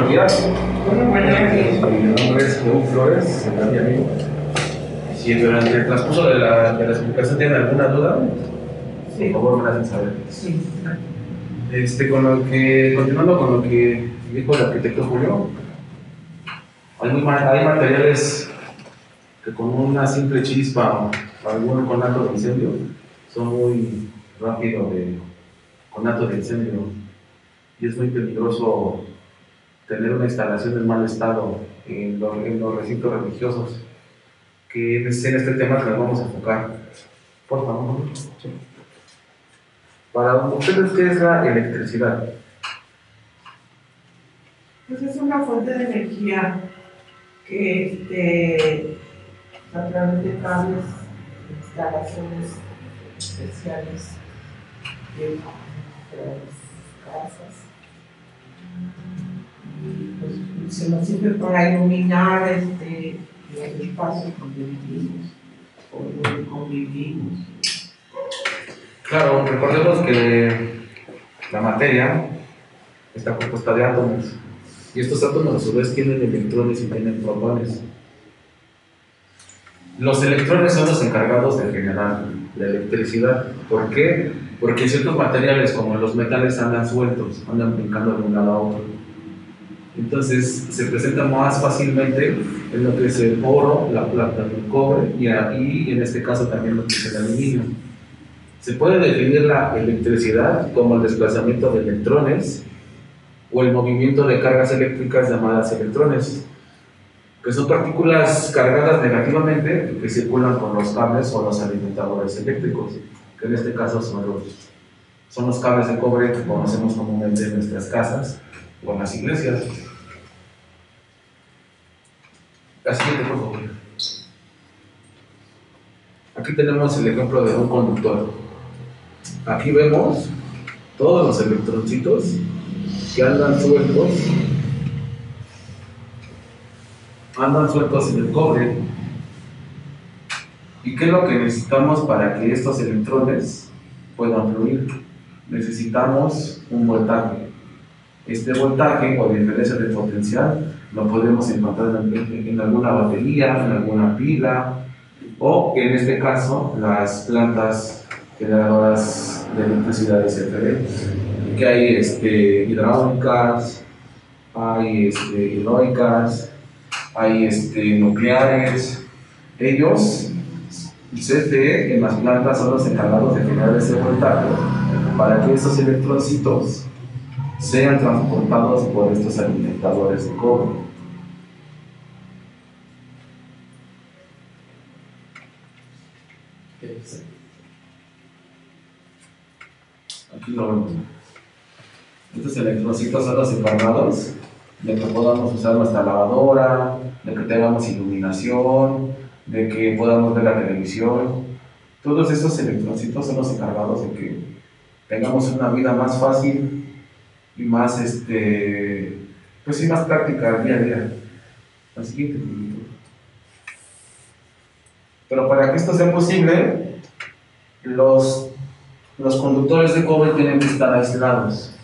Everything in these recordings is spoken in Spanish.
buenos días. Buenos días. Mi nombre es Raúl Flores, mi amigo. Si durante el transcurso de la explicación tienen alguna duda, Sí. por favor me la hacen saber. Sí. Continuando con lo que dijo el arquitecto Julio, hay materiales que con una simple chispa o algún conato de incendio son muy rápido de conato de incendio y es muy peligroso tener una instalación en mal estado en los recintos religiosos, que es en este tema que nos vamos a enfocar. Por favor. Sí. Para ustedes, ¿qué es la electricidad? Pues es una fuente de energía que a través de cables, instalaciones especiales de las casas, y pues se nos sirve para iluminar los espacios donde vivimos o donde convivimos. Claro, recordemos que la materia está compuesta de átomos y estos átomos a su vez tienen electrones y tienen protones. Los electrones son los encargados de generar la electricidad. ¿Por qué? Porque ciertos materiales como los metales andan sueltos, andan brincando de un lado a otro. Entonces se presenta más fácilmente en lo que es el oro, la plata, el cobre y en este caso también lo que es el aluminio. Se puede definir la electricidad como el desplazamiento de electrones o el movimiento de cargas eléctricas llamadas electrones, que son partículas cargadas negativamente que circulan por los cables o los alimentadores eléctricos, que en este caso son los cables de cobre que conocemos comúnmente en nuestras casas o en las iglesias. La siguiente, por favor. Aquí tenemos el ejemplo de un conductor. Aquí vemos todos los electroncitos que andan sueltos en el cobre. ¿Y qué es lo que necesitamos para que estos electrones puedan fluir? Necesitamos un voltaje. Este voltaje o diferencia de potencial lo podemos encontrar en alguna batería, en alguna pila o en este caso las plantas generadoras de electricidad SFR, que hay hidráulicas, hay hidráulicas, hay nucleares. Ellos, el CFE en las plantas son los encargados de generar ese voltaje para que esos electroncitos sean transportados por estos alimentadores de cobre. Aquí lo vemos. Estos electrocitos son los encargados de que podamos usar nuestra lavadora, de que tengamos iluminación, de que podamos ver la televisión. Todos estos electrocitos son los encargados de que tengamos una vida más fácil y más, pues sí, más práctica día a día. La siguiente. Pero para que esto sea posible, los conductores de cobre tienen que estar aislados.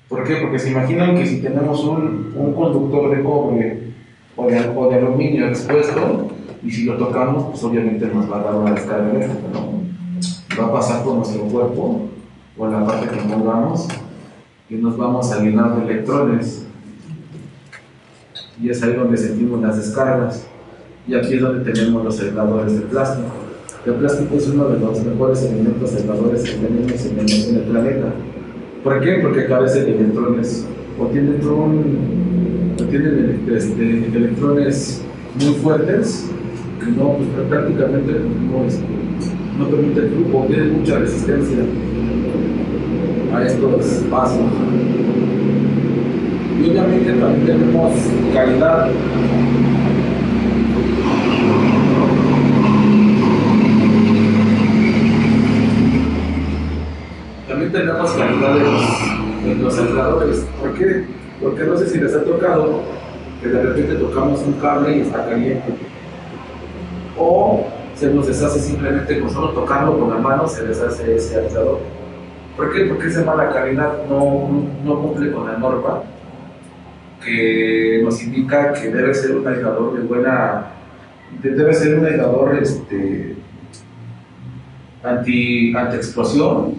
¿Por qué? Porque se imaginan que si tenemos un conductor de cobre o de aluminio expuesto, y si lo tocamos, pues obviamente nos va a dar una descarga eléctrica, ¿no? Va a pasar por nuestro cuerpo o en la parte que pongamos y nos vamos a llenar de electrones. Y es ahí donde sentimos las descargas. Y aquí es donde tenemos los aisladores de plástico. El plástico es uno de los mejores elementos aisladores que tenemos en el planeta. ¿Por qué? Porque carece de electrones. O tienen electrones muy fuertes que no, pues, prácticamente no permite el flujo, tienen mucha resistencia a estos pasos. Y obviamente también tenemos calidad. También tenemos calidad en los aisladores. ¿Por qué? Porque no sé si les ha tocado que de repente tocamos un cable y está caliente. O se nos deshace simplemente con solo tocarlo con la mano, se deshace ese aislador. ¿Por qué? Porque esa mala calidad no cumple con la norma que nos indica que debe ser un aislador de buena, debe ser un aislador anti explosión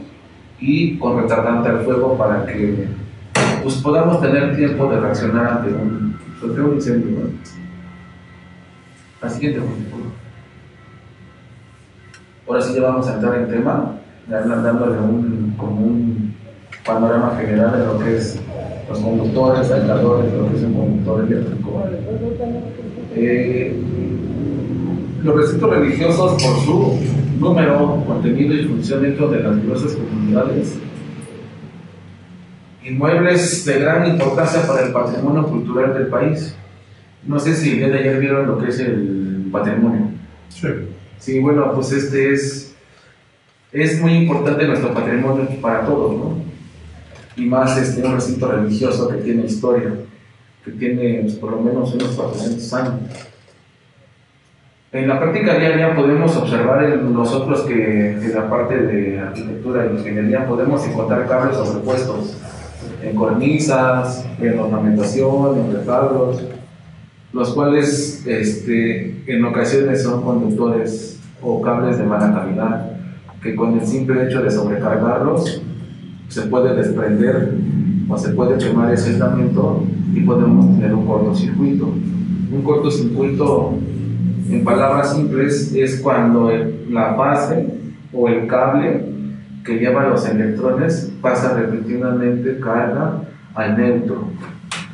y con retardante al fuego para que pues, podamos tener tiempo de reaccionar ante un incendio, ¿no? La siguiente, por favor. Ahora sí ya vamos a entrar en tema, ya dándole como un panorama general de lo que es los conductores, aisladores, de lo que es un conductor eléctrico. Los recintos religiosos, por su número, contenido y función dentro de las diversas comunidades, inmuebles de gran importancia para el patrimonio cultural del país. No sé si el día de ayer vieron lo que es el patrimonio. Sí. Sí, bueno, pues es muy importante nuestro patrimonio para todos, ¿no? Y más un recinto religioso que tiene historia, que tiene pues, por lo menos unos 400 años. En la práctica diaria podemos observar nosotros que en la parte de arquitectura y ingeniería podemos encontrar cables sobrepuestos en cornisas, en ornamentación, en retablos, los cuales en ocasiones son conductores o cables de mala calidad, que con el simple hecho de sobrecargarlos se puede desprender o se puede quemar ese aislamiento y podemos tener un cortocircuito. Un cortocircuito, en palabras simples, es cuando la base o el cable que lleva los electrones pasa repentinamente carga al neutro.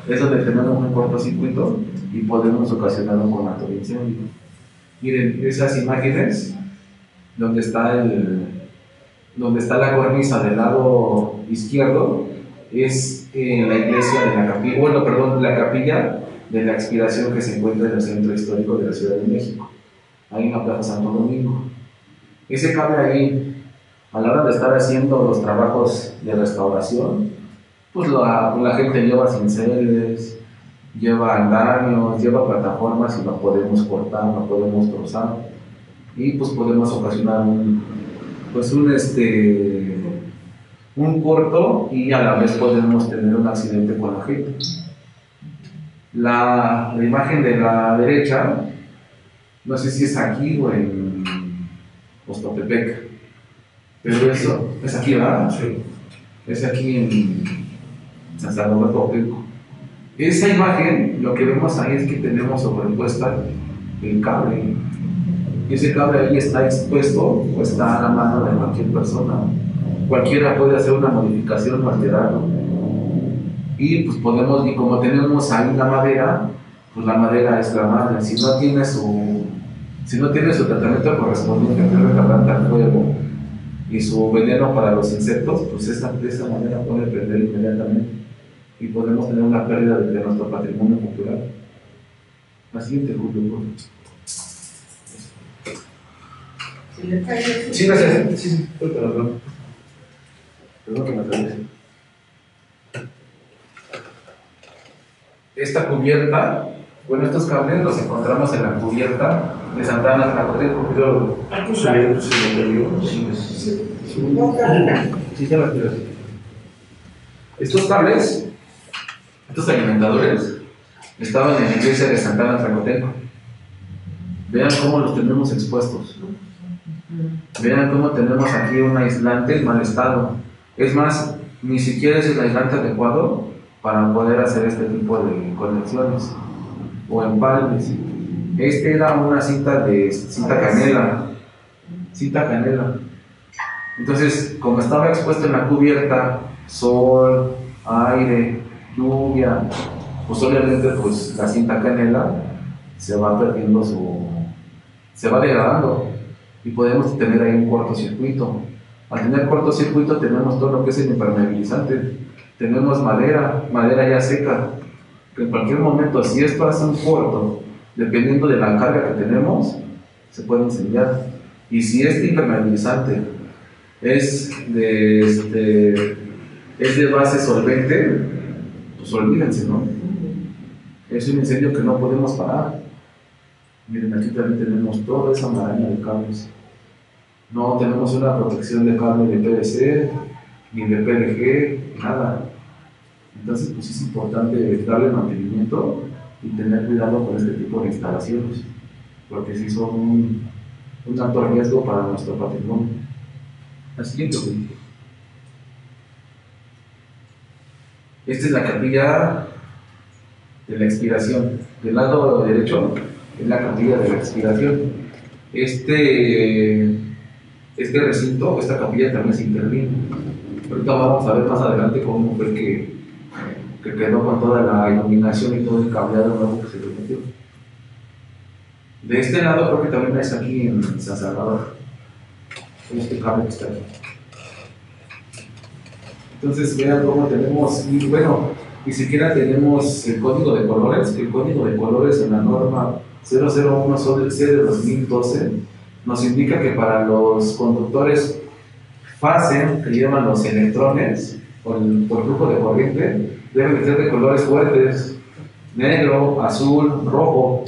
Es donde tenemos un cortocircuito y podemos ocasionarlo con acto de incendio. Miren, esas imágenes donde está la cornisa del lado izquierdo es la iglesia de la capilla, la capilla de la expiración que se encuentra en el centro histórico de la Ciudad de México, ahí en la Plaza Santo Domingo. Ese cable ahí, a la hora de estar haciendo los trabajos de restauración, pues la gente lleva cinceles, lleva andamios, lleva plataformas y lo podemos cortar, lo podemos trozar y pues podemos ocasionar un corto y a la vez podemos tener un accidente con la gente. La imagen de la derecha, no sé si es aquí o en Ostotepec, pero eso es aquí, ¿verdad? Sí. Es aquí en San Salvador Topeco. Esa imagen, lo que vemos ahí es que tenemos sobrepuesta el cable. Ese cable ahí está expuesto o está a la mano de cualquier persona. Cualquiera puede hacer una modificación o alterarlo. Y pues y como tenemos ahí la madera, pues la madera es la madre. Si no tiene su tratamiento correspondiente, que es retardante al fuego y su veneno para los insectos, pues de esa manera puede perder inmediatamente y podemos tener una pérdida de nuestro patrimonio cultural. La siguiente, Julio. Sí, gracias. Sí, perdón que me atrevese. Esta cubierta, bueno, estos cables los encontramos en la cubierta de Santa Ana Tlacoteco. Sí, ya las quiero decir. Estos cables, estos alimentadores, estaban en la iglesia de Santa Ana Tlacoteco. Vean cómo los tenemos expuestos. Vean cómo tenemos aquí un aislante en mal estado. Es más, ni siquiera es el aislante adecuado para poder hacer este tipo de conexiones o empalmes. Era una cinta canela. Entonces, como estaba expuesto en la cubierta, sol, aire, lluvia, pues obviamente pues, la cinta canela se va perdiendo se va degradando y podemos tener ahí un cortocircuito. Al tener cortocircuito tenemos todo lo que es el impermeabilizante, tenemos madera ya seca, que en cualquier momento, si esto hace un corto, dependiendo de la carga que tenemos, se puede incendiar. Y si este impermeabilizante es de base solvente, pues olvídense, ¿no? Es un incendio que no podemos parar. Miren, aquí también tenemos toda esa maraña de cables. No tenemos una protección de cable de PVC, ni de PLG, nada. Entonces, pues es importante darle mantenimiento y tener cuidado con este tipo de instalaciones, porque sí son un alto riesgo para nuestro patrimonio. La siguiente, güey. Esta es la capilla de la expiración. Del lado derecho es la capilla de la expiración. Este recinto, esta capilla también se intervino. Ahorita vamos a ver más adelante cómo fue que quedó con toda la iluminación y todo el cableado nuevo que se le metió. De este lado creo que también es aquí en San Salvador. Este cable que está aquí. Entonces vean cómo tenemos, y bueno, ni siquiera tenemos el código de colores, que el código de colores en la norma 001C de 2012 nos indica que para los conductores fase que llevan los electrones por flujo de corriente deben ser de colores fuertes, negro, azul, rojo,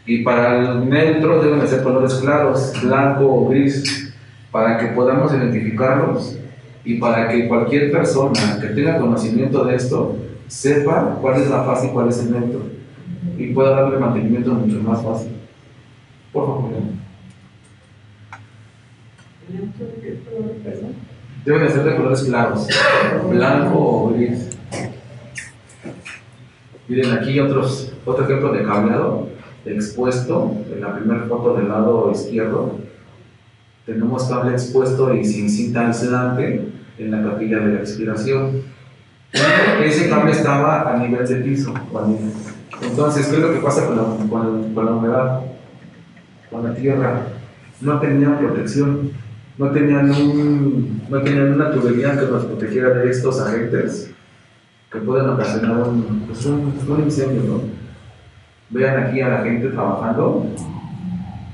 y para el neutro deben de ser colores claros, blanco o gris, para que podamos identificarlos y para que cualquier persona que tenga conocimiento de esto sepa cuál es la fase y cuál es el neutro y pueda darle mantenimiento mucho más fácil. Por favor. Deben de ser de colores claros, blanco o gris. Miren, aquí otro ejemplo de cableado expuesto en la primera foto del lado izquierdo. Tenemos cable expuesto y sin cinta aislante en la capilla de la expiración. Ese cable estaba a nivel de piso. Entonces, ¿qué es lo que pasa con la humedad? Con la tierra. No tenían protección, no tenían una tubería que nos protegiera de estos agentes que pueden ocasionar un incendio, ¿no? Vean aquí a la gente trabajando,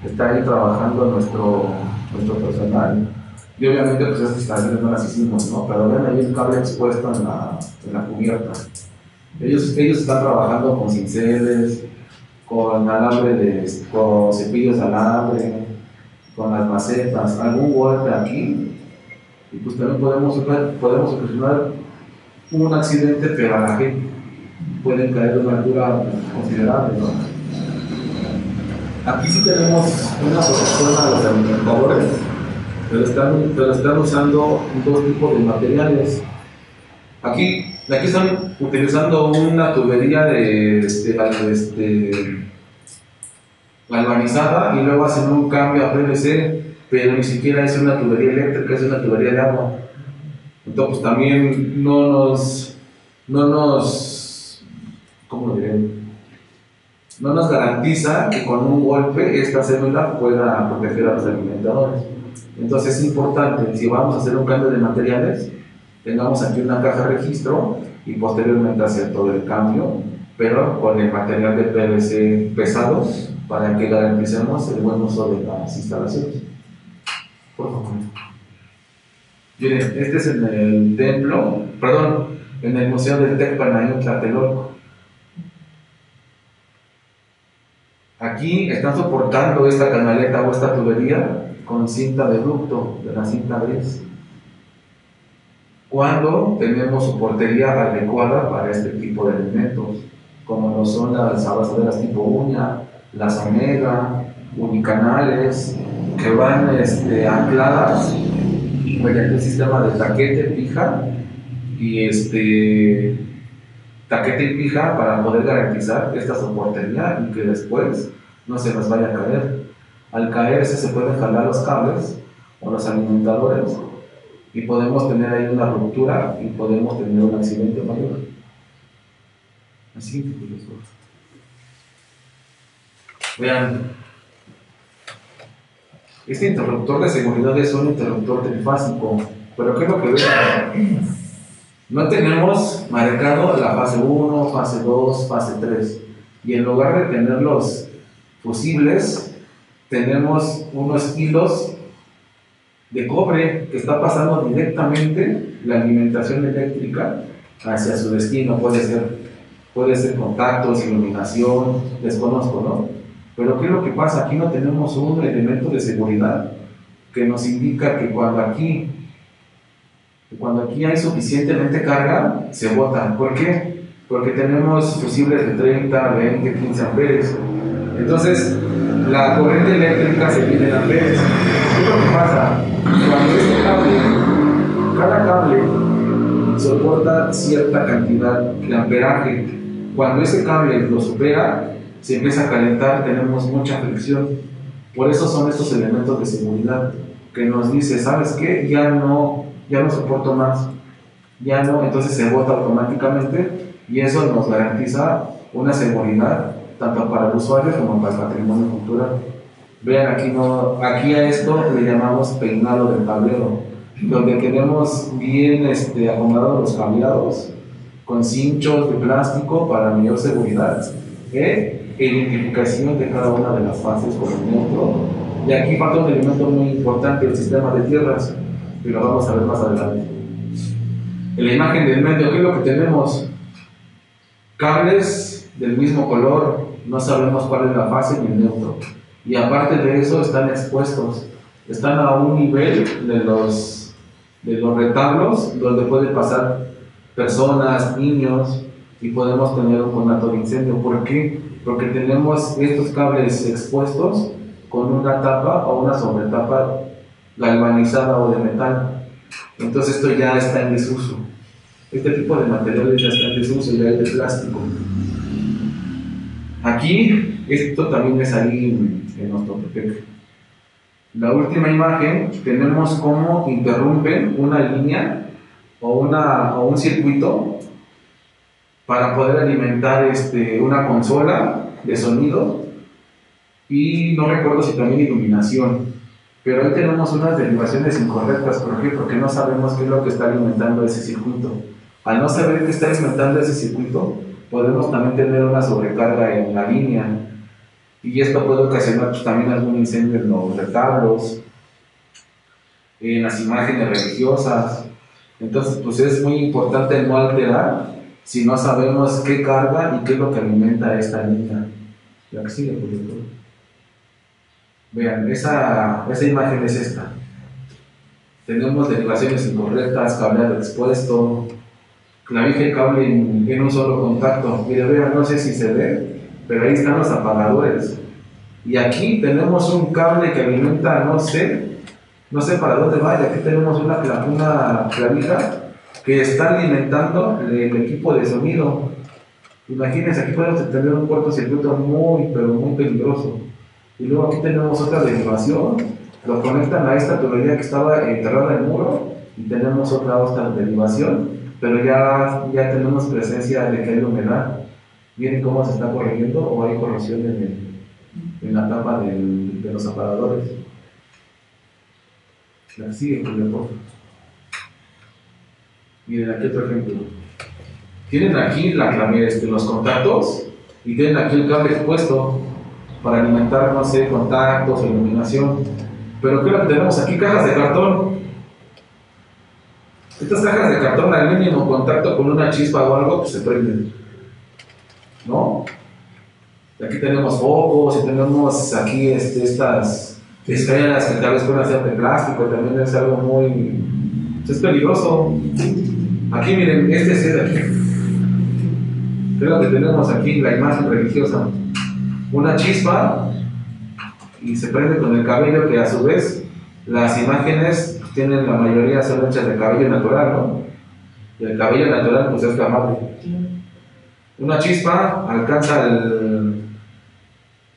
está ahí trabajando nuestro personal, y obviamente pues estas instalaciones no las hicimos, ¿no? Pero vean ahí el cable expuesto en la cubierta. Ellos están trabajando con cinceles, con con cepillos de alambre, con las macetas, algún golpe aquí, y pues también podemos ocasionar un accidente, pero a la gente pueden caer de una altura considerable, ¿no? Aquí sí tenemos una protección a los alimentadores, pero están usando dos tipos de materiales. Aquí están utilizando una tubería galvanizada y luego hacen un cambio a PVC, pero ni siquiera es una tubería eléctrica, es una tubería de agua. Entonces, pues, también no nos, ¿cómo lo diré? No nos garantiza que con un golpe esta célula pueda proteger a los alimentadores. Entonces es importante, si vamos a hacer un cambio de materiales, tengamos aquí una caja de registro y posteriormente hacer todo el cambio, pero con el material de PVC pesado para que garanticemos el buen uso de las instalaciones. Por favor. Miren, este es en el templo, en el Museo del Tecpanayón Tlatelolco. Aquí están soportando esta canaleta o esta tubería con cinta de ducto, de la cinta gris. Cuando tenemos soportería adecuada para este tipo de elementos, como lo son las abrazaderas tipo uña, las omega, unicanales, que van ancladas mediante un sistema de taquete, pija y taquete y pija para poder garantizar esta soportería y que después no se nos vaya a caer. Al caerse se pueden jalar los cables o los alimentadores y podemos tener ahí una ruptura y podemos tener un accidente mayor. Así que profesor. Vean, este interruptor de seguridad es un interruptor trifásico, pero ¿qué es lo que ven? No tenemos marcado la fase 1, fase 2, fase 3, y en lugar de tener los fusibles, tenemos unos hilos de cobre que está pasando directamente la alimentación eléctrica hacia su destino. Puede ser contactos, iluminación, desconozco, ¿no? Pero ¿qué es lo que pasa? Aquí no tenemos un elemento de seguridad que nos indica que cuando aquí Y cuando aquí hay suficientemente carga, se bota. ¿Por qué? Porque tenemos fusibles de 30, 20, 15 amperes. Entonces, la corriente eléctrica se mide en amperes. ¿Qué es lo que pasa? Cuando este cable, cada cable soporta cierta cantidad de amperaje. Cuando ese cable lo supera, se empieza a calentar, tenemos mucha fricción. Por eso son estos elementos de seguridad que nos dice, ¿sabes qué? Ya no soporto más, ya no, entonces se bota automáticamente y eso nos garantiza una seguridad tanto para el usuario como para el patrimonio cultural. Vean, aquí a esto le llamamos peinado del tablero, donde tenemos bien acomodados los cableados con cinchos de plástico para mayor seguridad e identificación de cada una de las fases con el neutro. Y aquí falta un elemento muy importante, el sistema de tierras, y lo vamos a ver más adelante. En la imagen del medio, ¿qué es lo que tenemos? Cables del mismo color, no sabemos cuál es la fase ni el neutro. Y aparte de eso, están expuestos, están a un nivel de los retablos donde pueden pasar personas, niños, y podemos tener un conato de incendio. ¿Por qué? Porque tenemos estos cables expuestos con una tapa o una sobretapa galvanizada o de metal. Entonces esto ya está en desuso. Este tipo de materiales ya está en desuso, ya es de plástico. Aquí, esto también es ahí en Oxtopetec. La última imagen, tenemos cómo interrumpen una línea o un circuito para poder alimentar una consola de sonido y no recuerdo si también iluminación, pero ahí tenemos unas derivaciones incorrectas. ¿Por qué? Porque no sabemos qué es lo que está alimentando ese circuito. Al no saber qué está alimentando ese circuito, podemos también tener una sobrecarga en la línea y esto puede ocasionar también algún incendio en los retablos, en las imágenes religiosas. Entonces pues es muy importante no alterar si no sabemos qué carga y qué es lo que alimenta esta línea. La que sigue, por ejemplo. Vean, esa imagen es esta. Tenemos derivaciones incorrectas, cableado expuesto, clavija el cable en un solo contacto. Mire, vean, no sé si se ve, pero ahí están los apagadores. Y aquí tenemos un cable que alimenta, no sé para dónde va. Y aquí tenemos una clavija que está alimentando el equipo de sonido. Imagínense, aquí podemos tener un cortocircuito muy, pero muy peligroso. Y luego aquí tenemos otra derivación, lo conectan a esta tubería que estaba enterrada en el muro y tenemos otra derivación, pero ya tenemos presencia de que hay humedad. Miren cómo se está corrigiendo o hay corrosión en la tapa de los apagadores. La sigue, por favor. Miren aquí otro ejemplo. Tienen aquí los contactos y tienen aquí el cable expuesto para alimentar, no sé, contactos o iluminación. Pero ¿qué es lo que tenemos aquí? Cajas de cartón. Estas cajas de cartón, al mínimo contacto con una chispa o algo, pues se prenden, ¿no? Y aquí tenemos focos y tenemos aquí estas esferas que tal vez pueden ser de plástico, también es algo muy... es peligroso. Aquí miren, sí es de aquí. ¿Qué es lo que tenemos aquí? La imagen religiosa. Una chispa y se prende con el cabello, que a su vez las imágenes tienen, la mayoría son hechas de cabello natural, ¿no? Y el cabello natural pues es flamable. Una chispa alcanza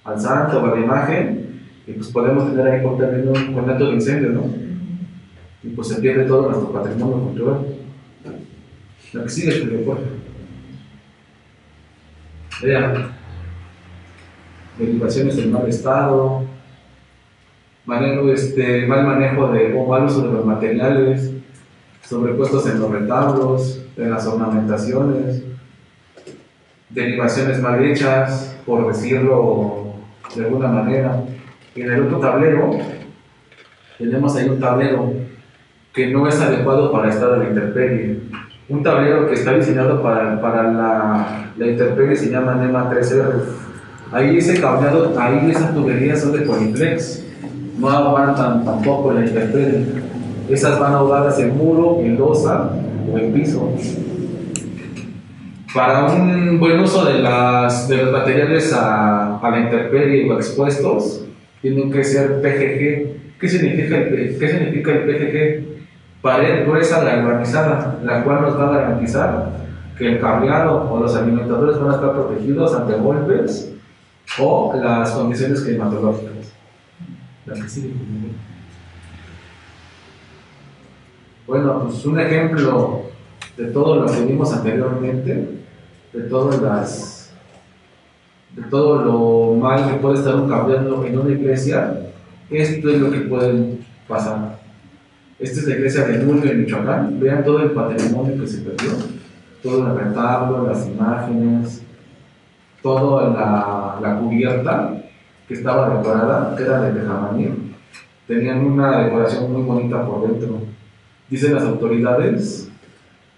al santo o a la imagen y pues podemos tener ahí también un conato de incendio, ¿no? Y pues se pierde todo nuestro patrimonio cultural. La que sigue, por vean, derivaciones en mal estado, mal manejo o mal uso de los materiales, sobrepuestos en los retablos, en las ornamentaciones, derivaciones mal hechas, por decirlo de alguna manera. En el otro tablero, tenemos ahí un tablero que no es adecuado para estar a la intemperie. Un tablero que está diseñado para la intemperie se llama NEMA 3R. Ahí ese cableado, ahí esas tuberías son de Poliplex, no aguantan tampoco la intemperie. Esas van ahogadas en muro, en losa o en piso. Para un buen uso de los materiales a la intemperie o expuestos, tienen que ser PGG. ¿Qué significa el PGG? Pared gruesa galvanizada, la cual nos va a garantizar que el cableado o los alimentadores van a estar protegidos ante golpes o las condiciones climatológicas. La que sigue. Bueno, pues un ejemplo de todo lo que vimos anteriormente, de todo lo mal que puede estar un cableado en una iglesia. Esto es lo que puede pasar. Esta es la iglesia de Nulme, en Michoacán. Vean todo el patrimonio que se perdió, todo el retablo, las imágenes, toda la cubierta que estaba decorada, que era de tejamaní. Tenían una decoración muy bonita por dentro. Dicen las autoridades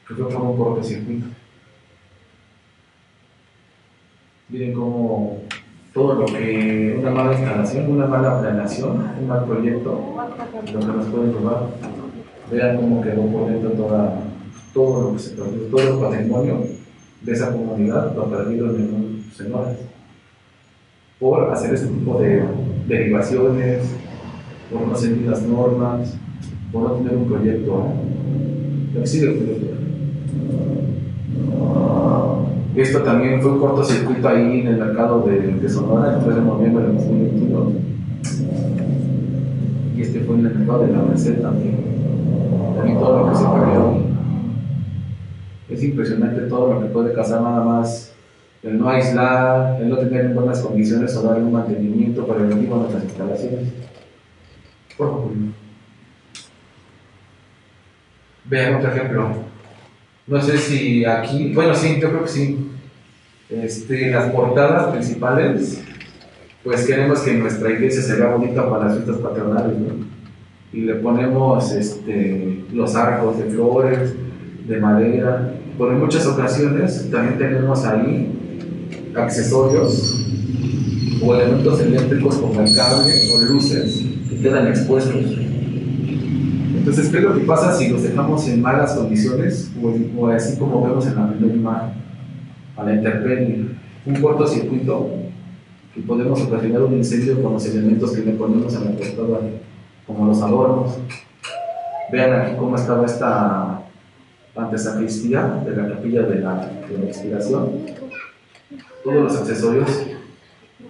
que fue por un cortocircuito. Miren cómo todo lo que una mala instalación, una mala planeación, un mal proyecto, lo que nos puede llevar. Vean cómo quedó por dentro todo lo que se perdió, todo el patrimonio de esa comunidad lo perdido en unos horas por hacer este tipo de derivaciones, por no seguir las normas, por no tener un proyecto. Esto también fue un cortocircuito ahí en el mercado de Sonora, el 3 de noviembre de 2021. Y este fue en el mercado de la Merced también. También todo lo que se perdió. Es impresionante todo lo que puede causar nada más el no aislar, el no tener en buenas condiciones o darle un mantenimiento preventivo a nuestras instalaciones. Por favor. Vean otro ejemplo. No sé si aquí, bueno, sí, yo creo que sí. Las portadas principales, pues queremos que nuestra iglesia se vea bonita para las fiestas patronales, ¿no? Y le ponemos los arcos de flores, de madera. Pero en muchas ocasiones también tenemos ahí accesorios o elementos eléctricos como el cable o luces que quedan expuestos. Entonces, ¿qué es lo que pasa si los dejamos en malas condiciones o así como vemos en la primera imagen, a la intemperie? Un cortocircuito que podemos ocasionar un incendio con los elementos que le ponemos a la portada, como los adornos. Vean aquí cómo estaba esta antesacristía de la capilla de la expiración. Todos los accesorios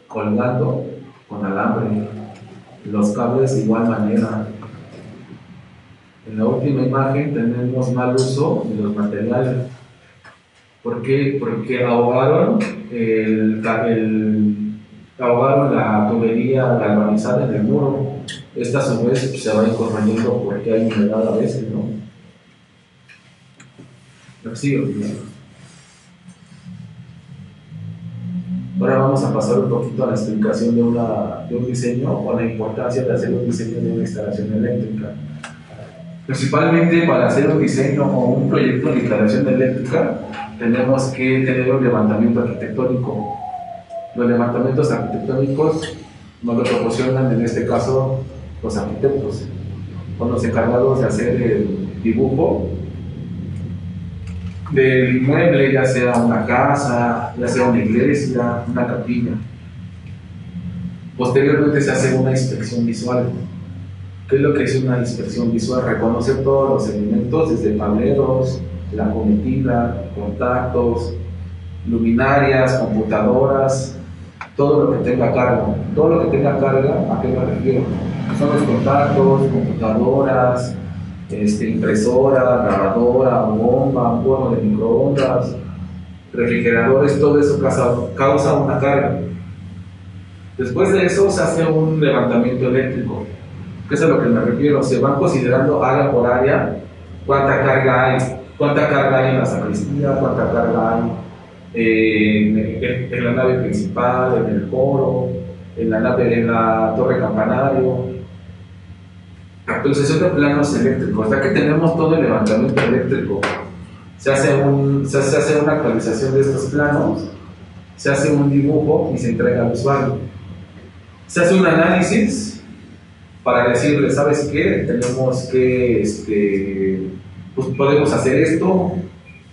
colgando con alambre, los cables de igual manera. En la última imagen tenemos mal uso de los materiales. ¿Por qué? Porque ahogaron la tubería galvanizada en el muro. Esta a su vez se va incorporando porque hay humedad a veces, ¿no? Ahora vamos a pasar un poquito a la explicación de un diseño o la importancia de hacer un diseño de una instalación eléctrica. Principalmente para hacer un diseño o un proyecto de instalación eléctrica tenemos que tener un levantamiento arquitectónico. Los levantamientos arquitectónicos nos lo proporcionan en este caso los arquitectos, con los encargados de hacer el dibujo del inmueble, ya sea una casa, ya sea una iglesia, una capilla. Posteriormente se hace una inspección visual. ¿Qué es lo que es una inspección visual? Reconocer todos los elementos, desde tableros, la comitiva, contactos, luminarias, computadoras, todo lo que tenga carga. Todo lo que tenga carga, ¿a qué me refiero? Son los contactos, computadoras, impresora, grabadora, bomba, un horno de microondas, refrigeradores, todo eso causa una carga. Después de eso se hace un levantamiento eléctrico. ¿Qué es a lo que me refiero? Se van considerando área por área cuánta carga hay en la sacristía, cuánta carga hay en la nave principal, en el coro, en la torre campanario. Actualización de planos eléctricos. Ya que tenemos todo el levantamiento eléctrico, se hace una actualización de estos planos, se hace un dibujo y se entrega al usuario. Se hace un análisis para decirle, ¿sabes qué? Tenemos que, pues podemos hacer esto,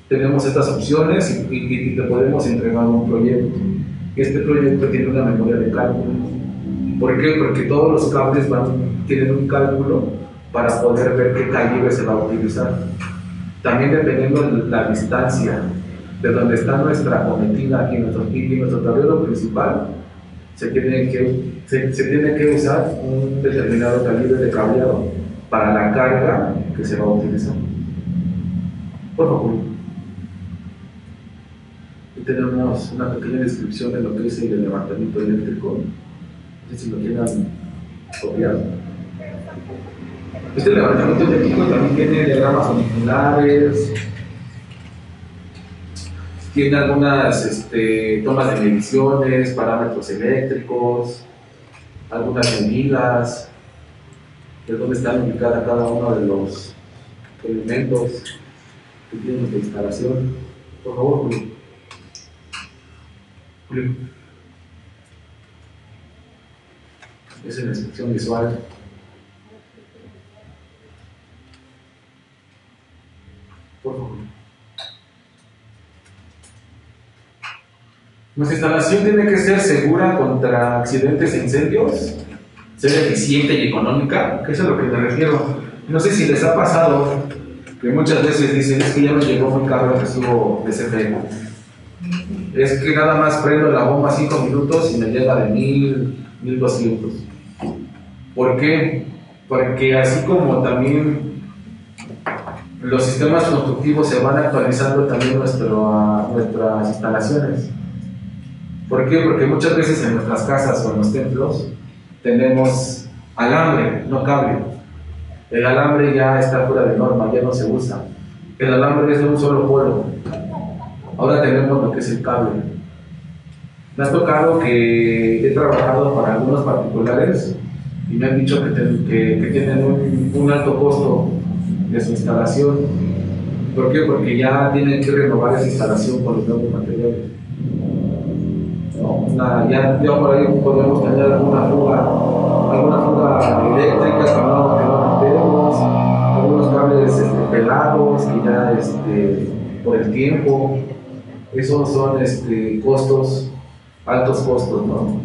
tenemos estas opciones y te podemos entregar un proyecto. Este proyecto tiene una memoria de cálculo. ¿Por qué? Porque todos los cables tienen un cálculo para poder ver qué calibre se va a utilizar. También dependiendo de la distancia de donde está nuestra cometida aquí en nuestro tablero principal, se tiene que usar un determinado calibre de cableado para la carga que se va a utilizar. Por favor. Aquí tenemos una pequeña descripción de lo que es el levantamiento eléctrico. No sé si lo quieran copiar. Este levantamiento eléctrico también tiene diagramas unifilares, tiene algunas tomas de mediciones, parámetros eléctricos, algunas medidas de dónde están ubicadas cada uno de los elementos que tiene nuestra instalación. Por favor, Julio. Julio. Es la inspección visual. Por favor. Nuestra instalación tiene que ser segura contra accidentes e incendios, ser eficiente y económica, que eso es a lo que me refiero. No sé si les ha pasado que muchas veces dicen, es que ya me llegó muy caro el recibo de CFE. Es que nada más prendo la bomba 5 minutos y me llega de 1000, 1200. ¿Por qué? Porque así como también los sistemas constructivos se van actualizando también nuestras instalaciones. ¿Por qué? Porque muchas veces en nuestras casas o en los templos tenemos alambre, no cable. El alambre ya está fuera de norma, ya no se usa. El alambre es de un solo polo. Ahora tenemos lo que es el cable. Me ha tocado que he trabajado para algunos particulares y me han dicho que tienen un alto costo de su instalación. ¿Por qué? Porque ya tienen que renovar esa instalación con los nuevos materiales. ¿No? Ya por ahí podemos tener alguna fuga eléctrica que no tenemos, algunos cables pelados que ya por el tiempo. Esos son costos, altos costos, ¿no?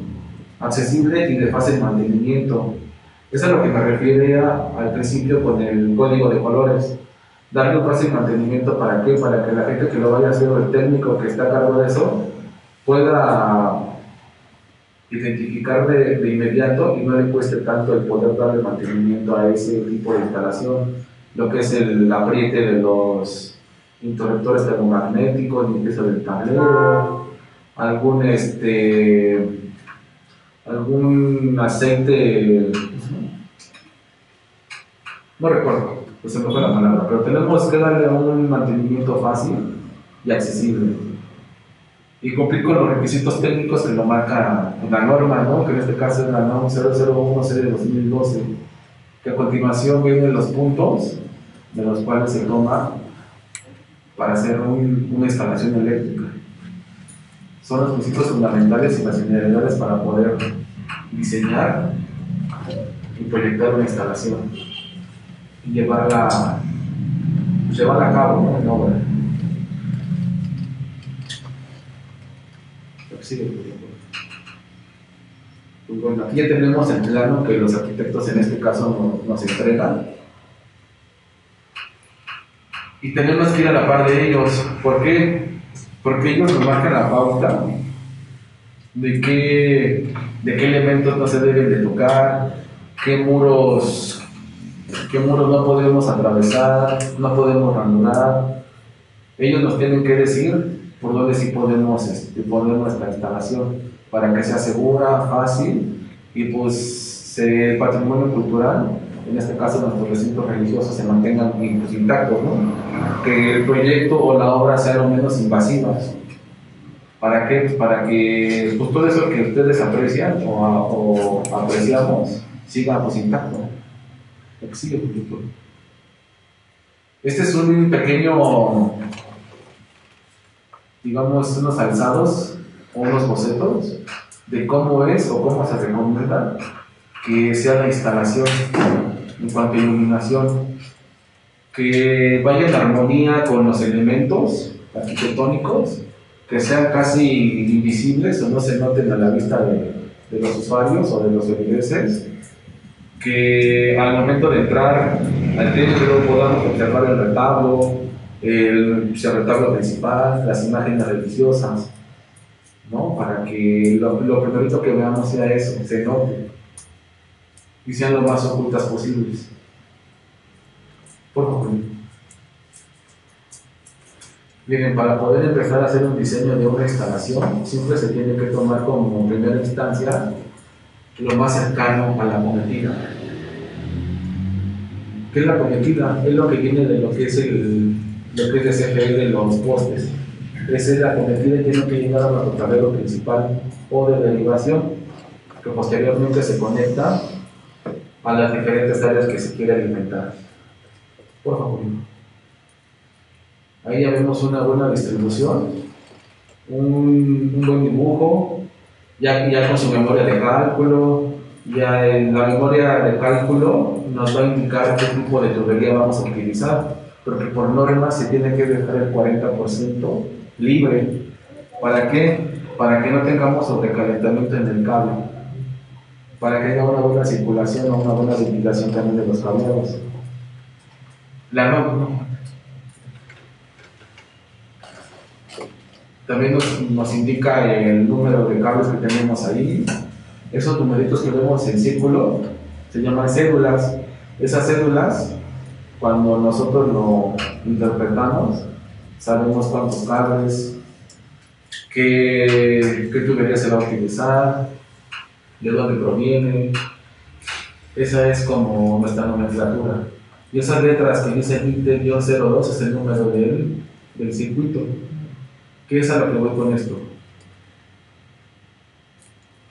Accesible y de fácil mantenimiento. Eso es a lo que me refiero al principio con el código de colores. Darle un fácil mantenimiento, ¿para qué? Para que la gente que lo vaya a hacer o el técnico que está a cargo de eso pueda identificar de inmediato y no le cueste tanto el poder darle mantenimiento a ese tipo de instalación. Lo que es el apriete de los interruptores termomagnéticos, limpieza del tablero, algún aceite, no recuerdo, pues se me fue la palabra, pero tenemos que darle un mantenimiento fácil y accesible y cumplir con los requisitos técnicos que lo marca la norma, ¿no? Que en este caso es la NOM 001 serie 2012, que a continuación vienen los puntos de los cuales se toma para hacer una instalación eléctrica. Son los principios fundamentales y las generalidades para poder diseñar y proyectar una instalación y llevarla a cabo, ¿no? En obra. Pues bueno, aquí ya tenemos el plano que los arquitectos en este caso nos entregan. Y tenemos que ir a la par de ellos. ¿Por qué? Porque ellos nos marcan la pauta de qué elementos no se deben de tocar, qué muros no podemos atravesar, no podemos ranurar. Ellos nos tienen que decir por dónde sí podemos poner nuestra instalación para que sea segura, fácil y pues el patrimonio cultural, en este caso nuestros recintos religiosos, se mantengan intactos, ¿no? Que el proyecto o la obra sea lo menos invasivas. ¿Para qué? Pues para que pues, todo eso que ustedes aprecian o apreciamos siga pues intacto. Este es un pequeño, digamos, unos alzados o unos bocetos de cómo es o cómo se recomienda que sea la instalación en cuanto a iluminación, que vaya en armonía con los elementos arquitectónicos, que sean casi invisibles o no se noten a la vista de los usuarios o de los feligreses, que al momento de entrar al templo podamos observar el retablo, el retablo principal, las imágenes religiosas, ¿no? Para que lo primerito que veamos sea eso, se note y sean lo más ocultas posibles. Por favor. Miren, para poder empezar a hacer un diseño de una instalación, siempre se tiene que tomar como primera instancia lo más cercano a la cometida. ¿Qué es la cometida? Es lo que viene de lo que es el CFE de los postes. Esa es la cometida y tiene que llegar al matutadero principal o de derivación, que posteriormente se conecta a las diferentes áreas que se quiere alimentar. Por favor. Ahí ya vemos una buena distribución, un buen dibujo, ya con su memoria de cálculo. Ya en la memoria de cálculo nos va a indicar qué tipo de tubería vamos a utilizar, porque por norma se tiene que dejar el 40% libre. ¿Para qué? Para que no tengamos sobrecalentamiento en el cable, para que haya una buena circulación o una buena ventilación también de los cableados. También nos indica el número de cables que tenemos ahí. Esos numeritos que vemos en círculo se llaman cédulas. Esas cédulas, cuando nosotros lo interpretamos, sabemos cuántos cables, qué tubería se va a utilizar, de dónde proviene. Esa es como nuestra nomenclatura. Y esas letras que dicen 20-02 es el número del circuito. ¿Qué es a lo que voy con esto?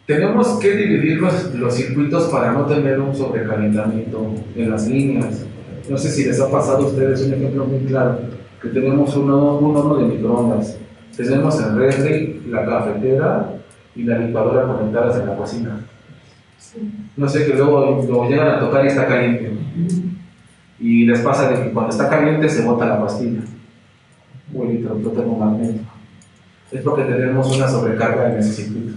Tenemos que dividir los circuitos para no tener un sobrecalentamiento en las líneas. No sé si les ha pasado a ustedes un ejemplo muy claro, que tenemos un horno de microondas, tenemos el refri, la cafetera y la licuadora conectadas en la cocina. No sé, que luego llegan a tocar y está caliente. Y les pasa de que cuando está caliente se bota la pastilla o el termomagnético. Es porque tenemos una sobrecarga en ese circuito.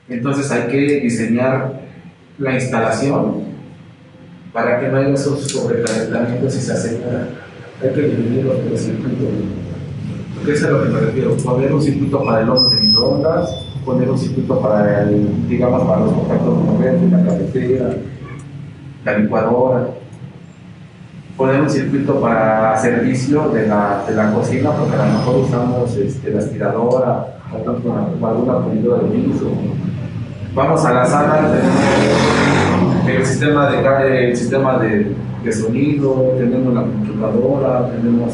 Entonces hay que diseñar la instalación para que no haya esos sobrecalentamientos y se asegura. Hay que dividir los tres circuitos. ¿Qué es a lo que me refiero? Poner un circuito para el horno de microondas, poner un circuito para para los contactos con el refri, la cafetera, la licuadora, poner un circuito para servicio de la cocina, porque a lo mejor usamos la aspiradora o alguna pulidora de piso. Vamos a la sala, tenemos el sistema de sonido, tenemos la computadora, tenemos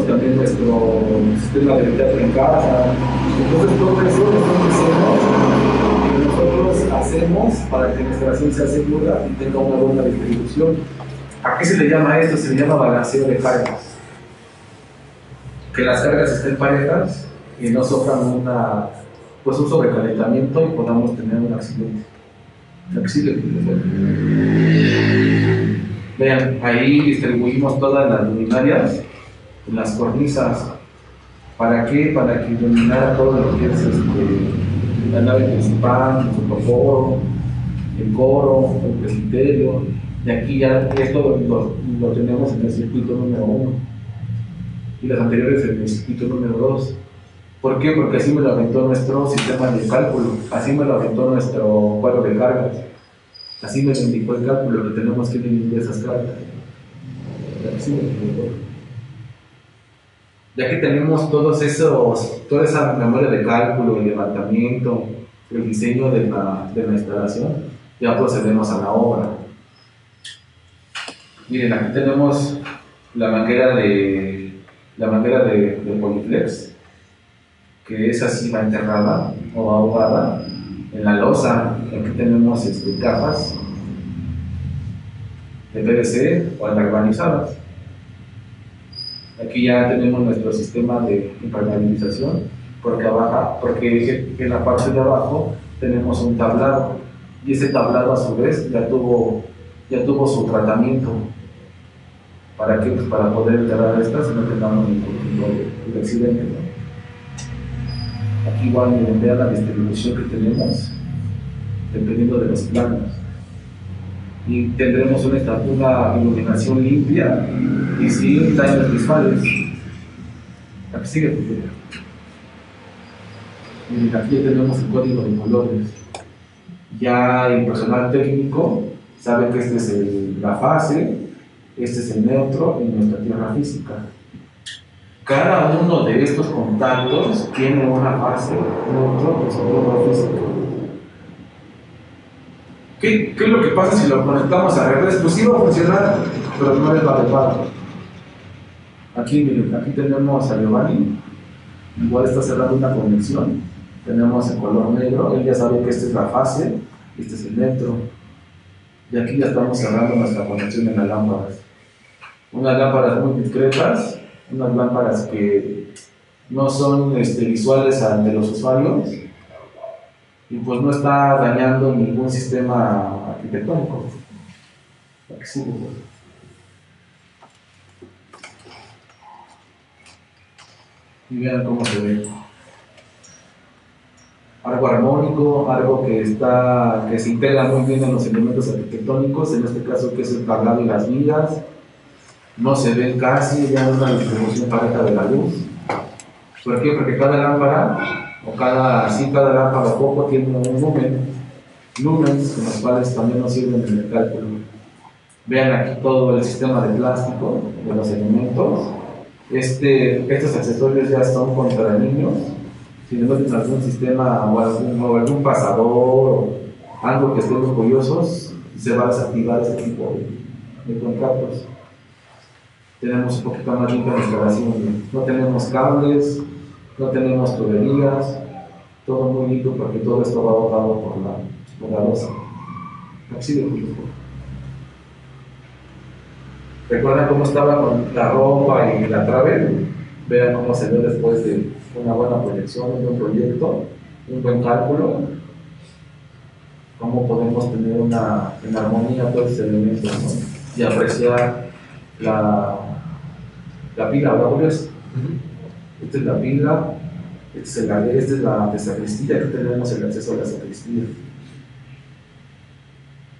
también nuestro sistema de teatro en casa. Entonces todo eso son diseños que nosotros hacemos para que nuestra ciencia sea segura y tenga una buena distribución. ¿A qué se le llama esto? Se le llama balanceo de cargas. Que las cargas estén parejas y no sufran un sobrecalentamiento y podamos tener un accidente. Vean, ahí distribuimos todas las luminarias en las cornisas. ¿Para qué? Para que iluminara todo lo que es la nave principal, el fotoforo, el coro, el presbiterio. Y aquí ya esto lo tenemos en el circuito número 1 y las anteriores en el circuito número 2. ¿Por qué? Porque así me lo aventó nuestro sistema de cálculo, así me lo aventó nuestro cuadro de cargas, así me lo indicó el cálculo que tenemos que dividir esas cargas. Ya que tenemos toda esa memoria de cálculo, el levantamiento, el diseño de la instalación, ya procedemos a la obra. Miren, aquí tenemos la manguera de Poliflex, que es así, va enterrada o ahogada en la losa. Aquí tenemos cajas de PVC o galvanizadas. Aquí ya tenemos nuestro sistema de impermeabilización, porque en la parte de abajo tenemos un tablado, y ese tablado a su vez ya tuvo su tratamiento. ¿Para qué? Pues para poder enterrar estas y no tengamos ningún tipo de accidente, ¿no? Aquí igual miren, vean la distribución que tenemos dependiendo de los planos, y tendremos una iluminación limpia y sin daños visuales. Aquí sigue, por favor. Miren, aquí ya tenemos el código de colores. Ya el personal técnico sabe que esta es la fase, este es el neutro y nuestra tierra física. Cada uno de estos contactos tiene una fase, neutro y su tierra física. ¿Qué es lo que pasa si lo conectamos a redes? Pues sí va a funcionar, pero no es la adecuada. Aquí, miren, aquí tenemos a Giovanni, igual está cerrando una conexión. Tenemos el color negro, él ya sabe que esta es la fase, este es el neutro. Y aquí ya estamos cerrando nuestra conexión en las lámparas. Unas lámparas muy discretas, unas lámparas que no son visuales ante los usuarios, y pues no está dañando ningún sistema arquitectónico. Aquí sigue, pues. Y vean cómo se ve. Algo armónico, algo que se integra muy bien en los elementos arquitectónicos, en este caso que es el tablado y las vigas. No se ven casi, ya una distribución pareja de la luz. ¿Por qué? Porque cada lámpara, cada lámpara poco tiene un lumens, con los cuales también nos sirven en el cálculo. Vean aquí todo el sistema de plástico de los elementos. Estos accesorios ya son contra niños. Si no tienen algún sistema o algún pasador o algo que estén orgullosos, se va a desactivar ese tipo de contactos. Tenemos un poquito más limpia la instalación. No tenemos cables, no tenemos tuberías, todo muy limpio porque todo esto va botado por la losa. Así de justo. ¿Recuerdan cómo estaba con la ropa y la travel? Vean cómo se ve después de una buena proyección, un buen proyecto, un buen cálculo. Cómo podemos tener en armonía todos estos elementos, ¿no? Y apreciar la pila, ¿verdad? Esta es la pila, esta es la sacristía, aquí tenemos el acceso a la sacristía.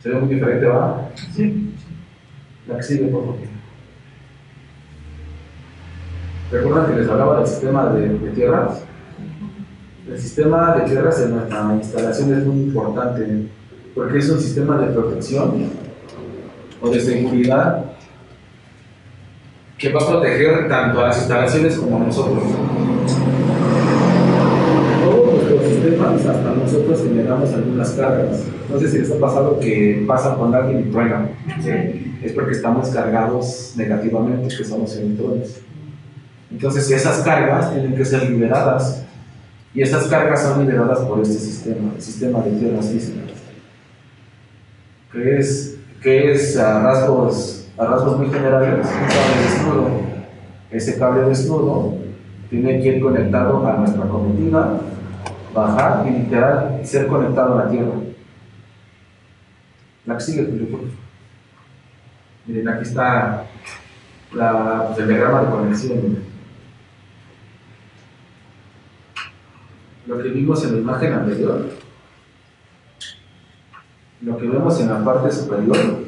¿Se ve muy diferente, va? Sí. La que sigue, por favor. ¿Recuerdan que les hablaba del sistema de tierras? El sistema de tierras en nuestra instalación es muy importante porque es un sistema de protección o de seguridad que va a proteger tanto a las instalaciones como a nosotros. Todos nuestros sistemas, hasta nosotros generamos algunas cargas. No sé si les ha pasado que pasan con alguien y truenan. ¿Sí? Es porque estamos cargados negativamente, que somos electrones. Entonces esas cargas tienen que ser liberadas, y esas cargas son liberadas por este sistema, el sistema de tierras físicas, que es a rasgos muy generales, un cable desnudo. Ese cable desnudo tiene que ir conectado a nuestra comitiva, bajar y literal ser conectado a la tierra. La que sigue, por favor. Miren, aquí está el diagrama de conexión. Lo que vimos en la imagen anterior, lo que vemos en la parte superior,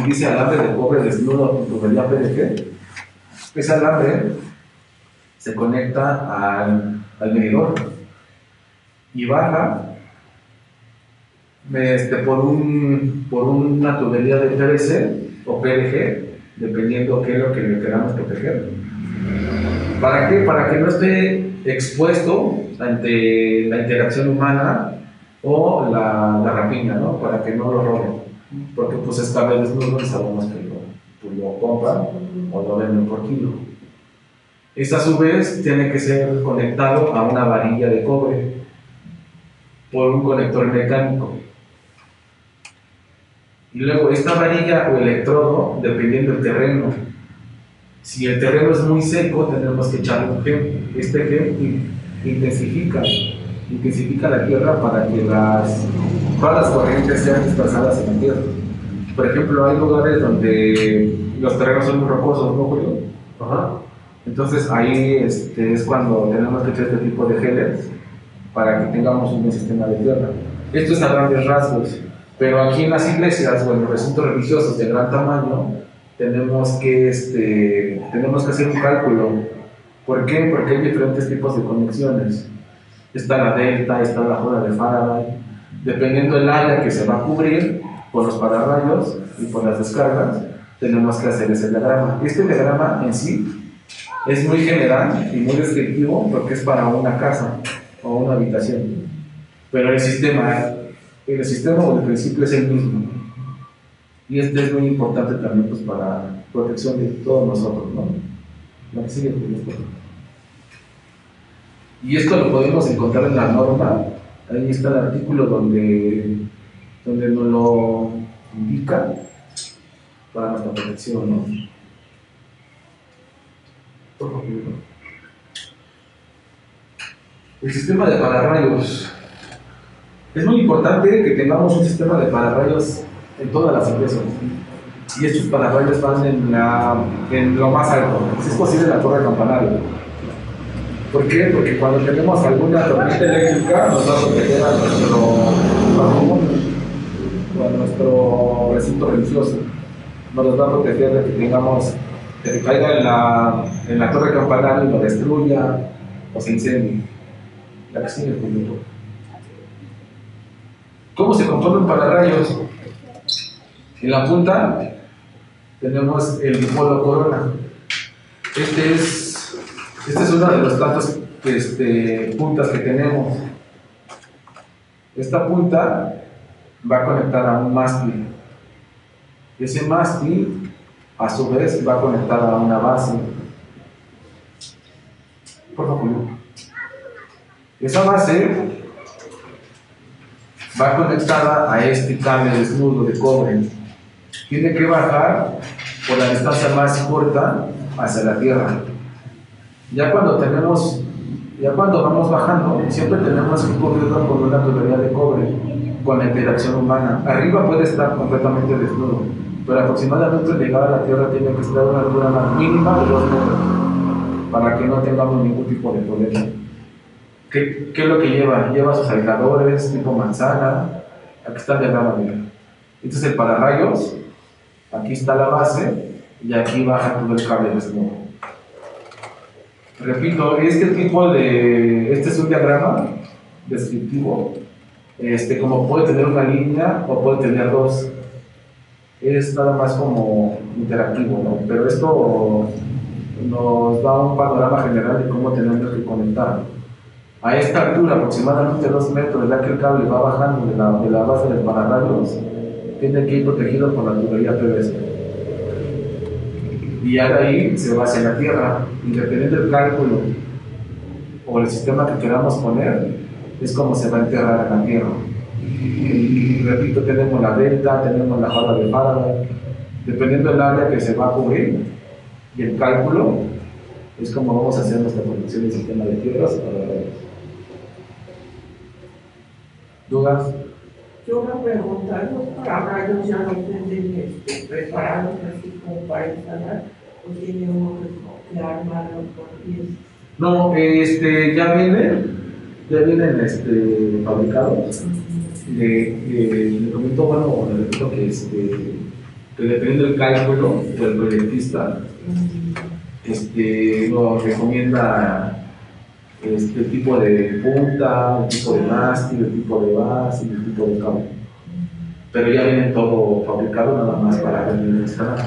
dice alambre de cobre desnudo con tubería PDG. Ese alambre se conecta al medidor y baja por una tubería de PVC o PDG, dependiendo qué es lo que le queramos proteger. ¿Para qué? Para que no esté expuesto ante la interacción humana o la rapiña, ¿no? Para que no lo roben. Porque pues es cable desnudo y sabemos que lo compran o lo venden por kilo. Esta a su vez tiene que ser conectado a una varilla de cobre por un conector mecánico. Y luego esta varilla o electrodo, dependiendo del terreno. Si el terreno es muy seco, tendremos que echarle un gel. Este gel intensifica la tierra para que todas las corrientes sean dispersadas en la tierra. Por ejemplo, hay lugares donde los terrenos son muy rocosos, ¿no, Julio? Ajá. Entonces ahí es cuando tenemos que echar este tipo de geles para que tengamos un buen sistema de tierra. Esto es a grandes rasgos, pero aquí en las iglesias o en los recintos religiosos de gran tamaño tenemos que hacer un cálculo. ¿Por qué? Porque hay diferentes tipos de conexiones. Está la delta, está la joda de Faraday. Dependiendo del área que se va a cubrir por los pararrayos y por las descargas, tenemos que hacer ese diagrama. Este diagrama en sí es muy general y muy descriptivo porque es para una casa o una habitación. Pero el sistema o el principio es el mismo. Y es muy importante también pues, para protección de todos nosotros, ¿no? La que sigue, y esto lo podemos encontrar en la norma. Ahí está el artículo donde nos lo indica para nuestra protección, ¿no? Por favor. El sistema de pararrayos. Es muy importante que tengamos un sistema de pararrayos en todas las iglesias. Y estos pararrayos van en lo más alto, si es posible en la torre campanario. ¿Por qué? Porque cuando tenemos alguna tormenta eléctrica nos va a proteger a nuestro recinto religioso. Nos va a proteger de que caiga en la torre campanario y lo destruya o se incendie. La que sigue, Julio. ¿Cómo se compone un pararrayos? En la punta tenemos el dipolo corona. Este es una de las tantas puntas que tenemos. Esta punta va a conectar a un mástil. Ese mástil, a su vez, va a conectar a una base. Por favor. Esa base va conectada a este cable desnudo de cobre. Tiene que bajar por la distancia más corta hacia la tierra. Ya cuando vamos bajando, siempre tenemos que cubrirlo con una tubería de cobre, con la interacción humana. Arriba puede estar completamente desnudo, pero aproximadamente al llegar a la tierra tiene que estar a una altura mínima de 2 metros, para que no tengamos ningún tipo de problema. ¿Qué es lo que lleva? Lleva sus aisladores tipo manzana. Aquí está el diagrama, mira. Este es el pararrayos, aquí está la base y aquí baja todo el cable desnudo. Repito, este es un diagrama descriptivo, como puede tener una línea o puede tener dos. Es nada más como interactivo, ¿no? Pero esto nos da un panorama general de cómo tenemos que conectar. A esta altura, aproximadamente 2 metros, ya que el cable va bajando de la base del pararrayos, tiene que ir protegido por la tubería PVC. Y ya de ahí se va hacia la tierra, y dependiendo del cálculo o el sistema que queramos poner, es como se va a enterrar en la tierra. Y repito, tenemos la delta, tenemos la joda de Faraday, dependiendo del área que se va a cubrir y el cálculo, es como vamos a hacer nuestra producción del sistema de tierras para ¿dudas? Yo me pregunto, ¿los pararrayos ya no tienen preparados así como para instalar o tiene uno que armarlo por piezas? No, ya vienen fabricados. Le comento, bueno, le repito que dependiendo del cálculo del proyectista, nos recomienda el tipo de punta, el tipo de mástil, el tipo de base y el tipo de cable. Pero ya viene todo fabricado nada más para venir a instalar.